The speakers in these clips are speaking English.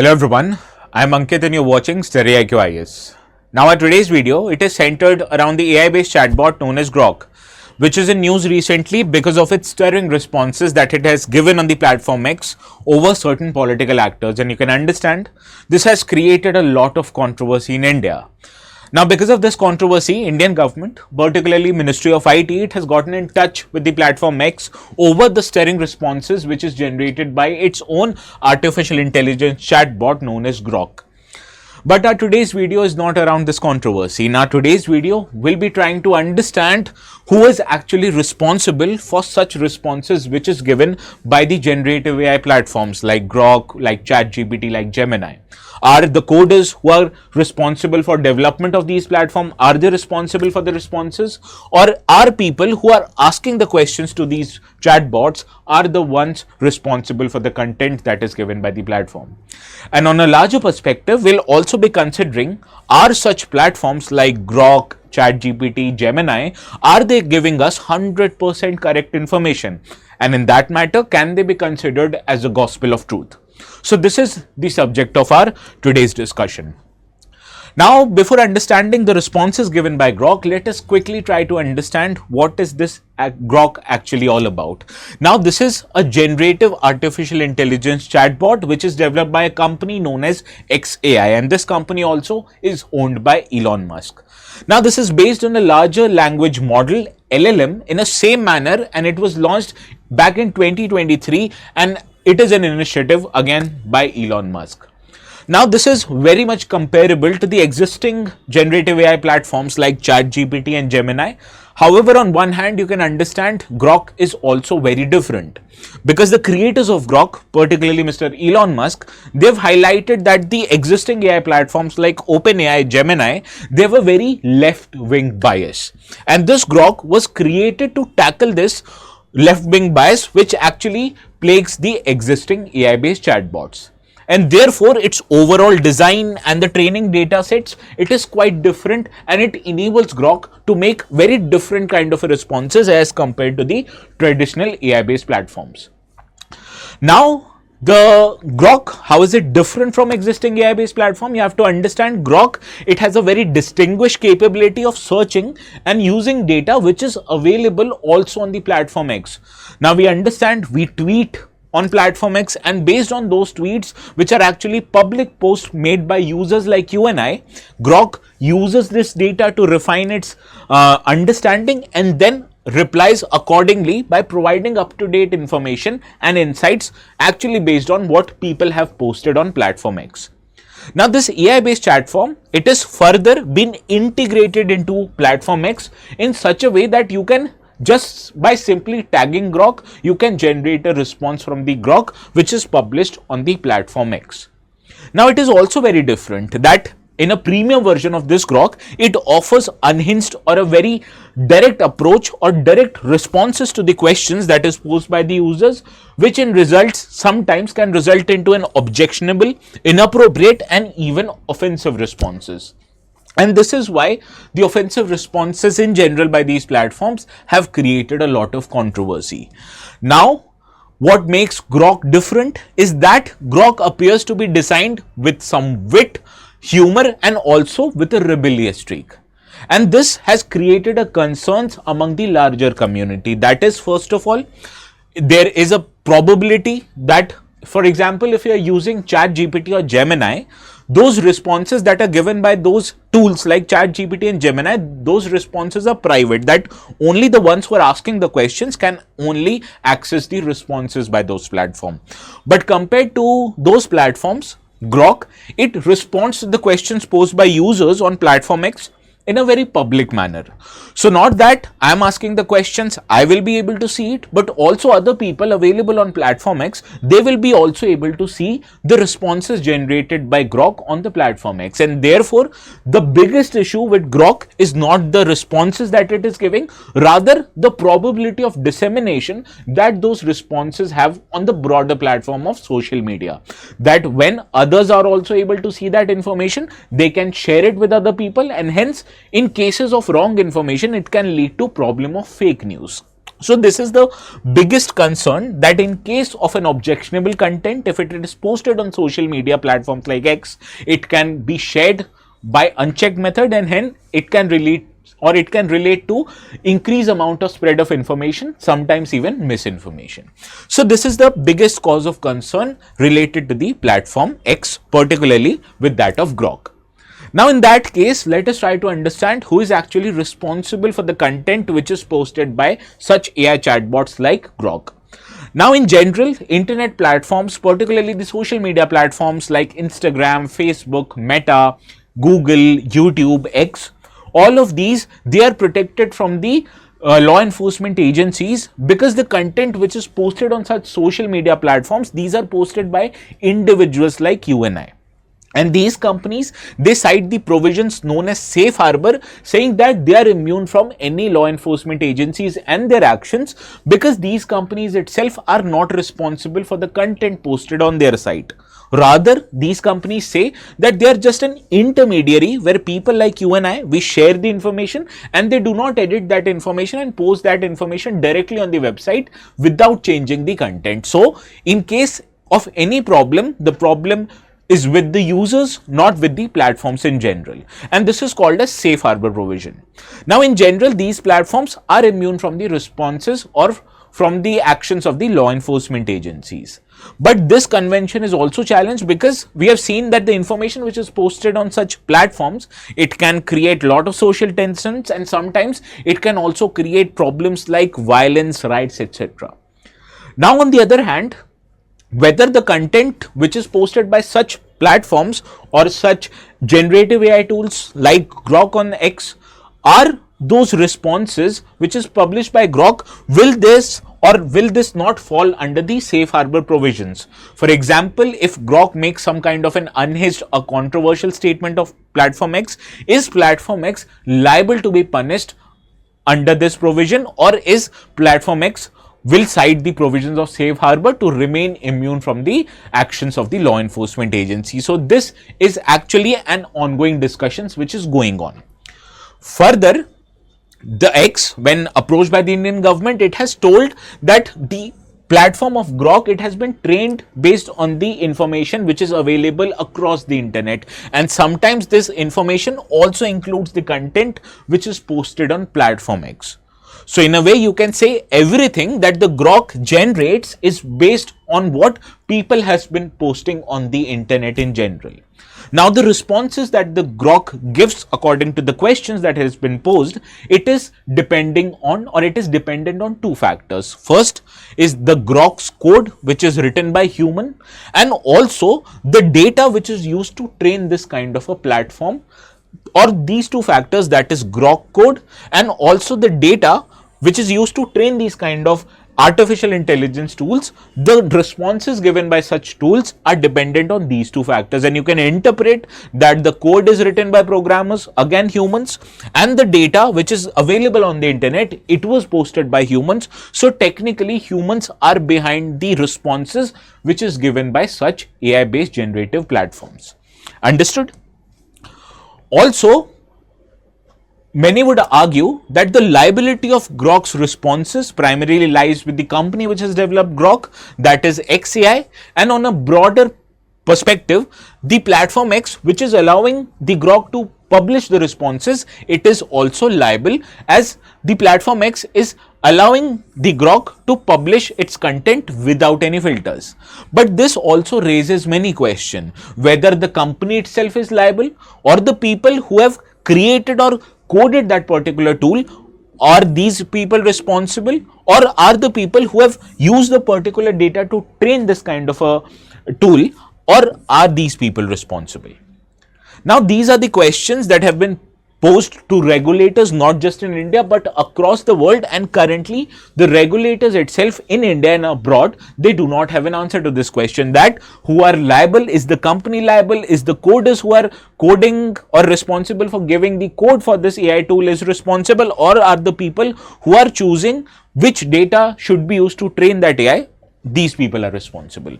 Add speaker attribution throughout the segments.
Speaker 1: Hello everyone, I am Ankit and you're watching StudyIQ IAS. Now our today's video, it is centered around the AI-based chatbot known as GROK, which is in news recently because of its stirring responses that it has given on the platform X over certain political actors, and you can understand this has created a lot of controversy in India. Now, because of this controversy, Indian government, particularly Ministry of IT, it has gotten in touch with the platform X over the stirring responses which is generated by its own artificial intelligence chatbot known as GROK. But our today's video is not around this controversy. In our today's video, we'll be trying to understand who is actually responsible for such responses which is given by the generative AI platforms like GROK, like ChatGPT, like Gemini. Are the coders who are responsible for development of these platforms, are they responsible for the responses? Or are people who are asking the questions to these chatbots are the ones responsible for the content that is given by the platform? And on a larger perspective, we'll also be considering, are such platforms like GROK, ChatGPT, Gemini, are they giving us 100% correct information? And in that matter, can they be considered as a gospel of truth? So this is the subject of our today's discussion. Now, before understanding the responses given by GROK, let us quickly try to understand what is this GROK actually all about. Now, this is a generative artificial intelligence chatbot which is developed by a company known as XAI, and this company also is owned by Elon Musk. Now, this is based on a larger language model, LLM, in a same manner, and it was launched back in 2023, and it is an initiative again by Elon Musk. Now, this is very much comparable to the existing generative AI platforms like ChatGPT and Gemini. However, on one hand, you can understand GROK is also very different because the creators of GROK, particularly Mr. Elon Musk, they've highlighted that the existing AI platforms like OpenAI, Gemini, they have a very left-wing bias. And this GROK was created to tackle this left-wing bias which actually plagues the existing AI-based chatbots. And therefore, its overall design and the training data sets, it is quite different, and it enables GROK to make very different kind of responses as compared to the traditional AI-based platforms. Now, the GROK, how is it different from existing AI-based platform? You have to understand GROK, it has a very distinguished capability of searching and using data which is available also on the platform X. Now, we understand we tweet on platform X, and based on those tweets which are actually public posts made by users like you and I, GROK uses this data to refine its understanding and then replies accordingly by providing up-to-date information and insights actually based on what people have posted on platform X. Now, this AI-based chat form, it is further been integrated into platform X in such a way that you can just by simply tagging GROK, you can generate a response from the GROK which is published on the platform X. Now, it is also very different that in a premium version of this GROK, it offers unhinged or a very direct approach or direct responses to the questions that is posed by the users, which in results sometimes can result into an objectionable, inappropriate and even offensive responses. And this is why the offensive responses in general by these platforms have created a lot of controversy. Now, what makes GROK different is that GROK appears to be designed with some wit, humor and also with a rebellious streak. And this has created a concerns among the larger community. That is, first of all, there is a probability that, for example, if you are using ChatGPT or Gemini, those responses that are given by those tools like ChatGPT and Gemini, those responses are private, that only the ones who are asking the questions can only access the responses by those platforms. But compared to those platforms, GROK, it responds to the questions posed by users on platform X in a very public manner. So not that I am asking the questions, I will be able to see it, but also other people available on platform X, they will be also able to see the responses generated by GROK on the platform X. And therefore, the biggest issue with GROK is not the responses that it is giving, rather the probability of dissemination that those responses have on the broader platform of social media. That when others are also able to see that information, they can share it with other people, and hence in cases of wrong information, it can lead to problem of fake news. So this is the biggest concern, that in case of an objectionable content, if it is posted on social media platforms like X, it can be shared by unchecked method, and hence it can relate to increased amount of spread of information, sometimes even misinformation. So this is the biggest cause of concern related to the platform X, particularly with that of GROK. Now in that case, let us try to understand who is actually responsible for the content which is posted by such AI chatbots like GROK. Now in general, internet platforms, particularly the social media platforms like Instagram, Facebook, Meta, Google, YouTube, X, all of these, they are protected from the law enforcement agencies, because the content which is posted on such social media platforms, these are posted by individuals like you and I. And these companies, they cite the provisions known as safe harbor, saying that they are immune from any law enforcement agencies and their actions, because these companies itself are not responsible for the content posted on their site. Rather, these companies say that they are just an intermediary where people like you and I, we share the information, and they do not edit that information and post that information directly on the website without changing the content. So in case of any problem, the problem is with the users, not with the platforms in general. And this is called a safe harbor provision. Now in general, these platforms are immune from the responses or from the actions of the law enforcement agencies. But this convention is also challenged, because we have seen that the information which is posted on such platforms, it can create a lot of social tensions, and sometimes it can also create problems like violence, riots, etc. Now on the other hand, whether the content which is posted by such platforms or such generative AI tools like GROK on X are those responses which is published by GROK, will this not fall under the safe harbor provisions? For example, if GROK makes some kind of an unhinged or controversial statement of platform X, is platform X liable to be punished under this provision, or is platform X will cite the provisions of safe harbor to remain immune from the actions of the law enforcement agency? So this is actually an ongoing discussions which is going on. Further, the X, when approached by the Indian government, it has told that the platform of GROK, it has been trained based on the information which is available across the internet, and sometimes this information also includes the content which is posted on platform X. So in a way, you can say everything that the GROK generates is based on what people has been posting on the internet in general. Now the responses that the GROK gives according to the questions that has been posed, it is dependent on two factors. First is the GROK's code which is written by human, and also the data which is used to train this kind of a platform, or these two factors, that is GROK code and also the data which is used to train these kind of artificial intelligence tools. The responses given by such tools are dependent on these two factors, and you can interpret that the code is written by programmers, again humans, and the data which is available on the internet, it was posted by humans. So technically humans are behind the responses which is given by such AI based generative platforms. Understood? Also, many would argue that the liability of GROK's responses primarily lies with the company which has developed GROK, that is XAI, and on a broader perspective, the platform X, which is allowing the GROK to publish the responses, it is also liable, as the platform X is allowing the GROK to publish its content without any filters. But this also raises many questions, whether the company itself is liable, or the people who have created or coded that particular tool. Are these people responsible, or are the people who have used the particular data to train this kind of a tool, or are these people responsible? Now these are the questions that have been posed to regulators, not just in India but across the world, and currently the regulators itself in India and abroad, they do not have an answer to this question, that who are liable? Is the company liable? Is the coders who are coding or responsible for giving the code for this AI tool is responsible, or are the people who are choosing which data should be used to train that AI, these people are responsible?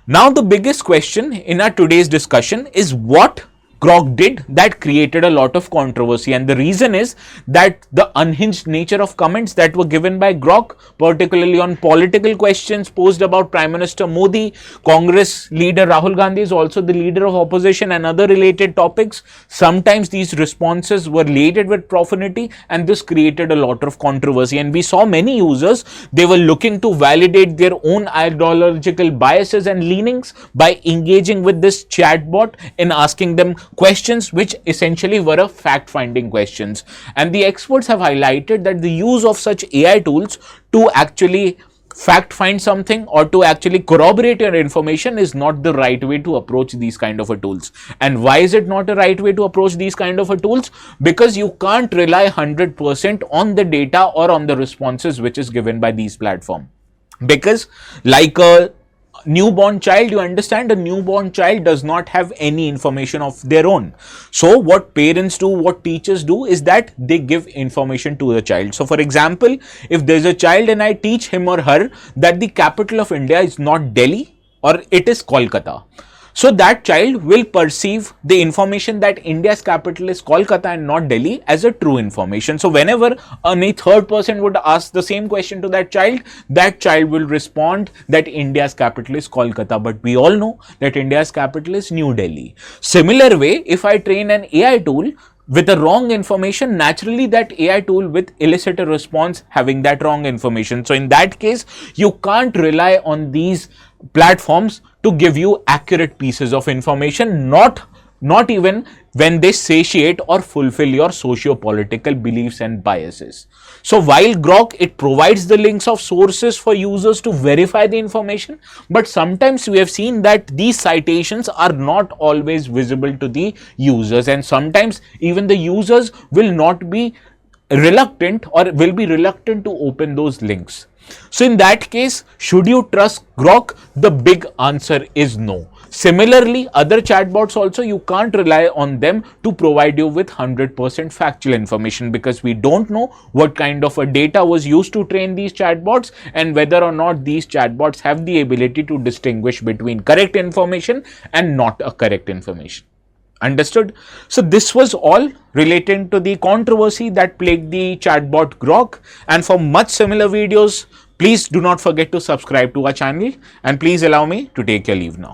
Speaker 1: Now the biggest question in our today's discussion is, what GROK did that created a lot of controversy, and the reason is that the unhinged nature of comments that were given by GROK, particularly on political questions posed about Prime Minister Modi, Congress leader Rahul Gandhi is also the leader of opposition, and other related topics. Sometimes these responses were laden with profanity, and this created a lot of controversy. And we saw many users, they were looking to validate their own ideological biases and leanings by engaging with this chatbot in asking them questions which essentially were fact-finding questions. And the experts have highlighted that the use of such AI tools to actually fact find something or to actually corroborate your information is not the right way to approach these kind of a tools. And why is it not a right way to approach these kind of a tools? Because you can't rely 100% on the data or on the responses which is given by these platforms. Because like a newborn child, you understand, a newborn child does not have any information of their own. So what parents do, what teachers do is that they give information to the child. So for example, if there's a child and I teach him or her that the capital of India is not Delhi or it is Kolkata, so that child will perceive the information that India's capital is Kolkata and not Delhi as a true information. So whenever any third person would ask the same question to that child will respond that India's capital is Kolkata. But we all know that India's capital is New Delhi. Similar way, if I train an AI tool with the wrong information, naturally that AI tool will elicit a response having that wrong information. So in that case, you can't rely on these platforms to give you accurate pieces of information, not even when they satiate or fulfill your socio-political beliefs and biases. So while GROK, it provides the links of sources for users to verify the information, but sometimes we have seen that these citations are not always visible to the users, and sometimes even the users will not be reluctant or will be reluctant to open those links. So in that case, should you trust GROK? The big answer is no. Similarly, other chatbots also, you can't rely on them to provide you with 100% factual information, because we don't know what kind of a data was used to train these chatbots and whether or not these chatbots have the ability to distinguish between correct information and not a correct information. Understood? So this was all relating to the controversy that plagued the chatbot GROK, and for much similar videos, please do not forget to subscribe to our channel, and please allow me to take your leave now.